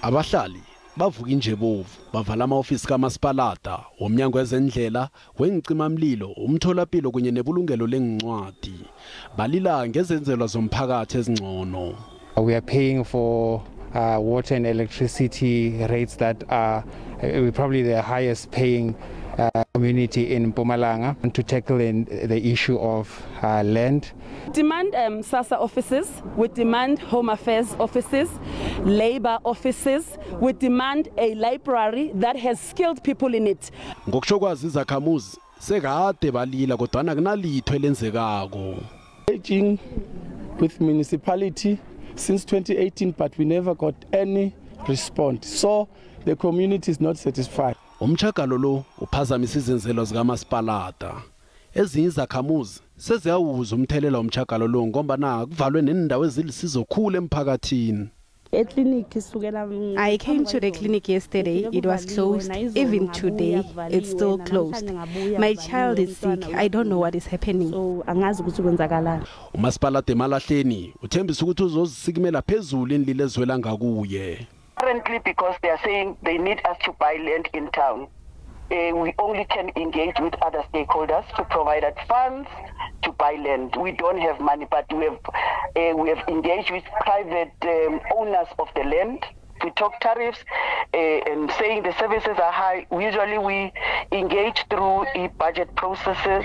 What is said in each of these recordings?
Abahlali bavuka injebovu bavala ama-ofisi kamasipalada, womnyango wezendlela, wengicimamlilo, umtholapilo kunye nebulungelo lencwadi. Balila ngezenzelwa zomphakathi ezingcono. We are paying for water and electricity rates that are probably the highest paying community in Mpumalanga, and to tackle the issue of land. Demand SASSA offices, we demand Home Affairs offices, Labour offices, we demand a library that has skilled people in it. Ngokusho kwazi Izakhamuzi sekade balila kodwa akunalitho elenzekako. Engaging with municipality since 2018, but we never got any response. So the community is not satisfied. Umchagalo lo uphazamisa izenzelwa zikaMasipalada. Ezinye izakhamuzi seziyawuza umthelela womchagalo lo ngoba kuvalwe nendawo ezilisizo khulu emphakathini. I came to the clinic yesterday, it was closed. Even today, it's still closed. My child is sick, I don't know what is happening. Umasipalada eMalahleni uthembisa ukuthi uzozisikimela phezulu inlilo ezwela ngakuye. Currently, because they are saying they need us to buy land in town, we only can engage with other stakeholders to provide us funds to buy land. We don't have money, but we have engaged with private owners of the land. We talk tariffs and saying the services are high. Usually we engage through budget processes.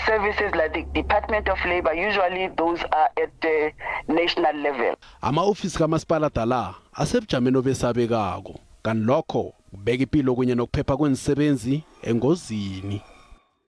Services like the Department of Labor, usually those are at the national level. Ama-ofisi kamasipalada la asebujameni obesabekako, kanti lokho kubeka impilo kunye nokuphepha kwenzisebenzi engozini.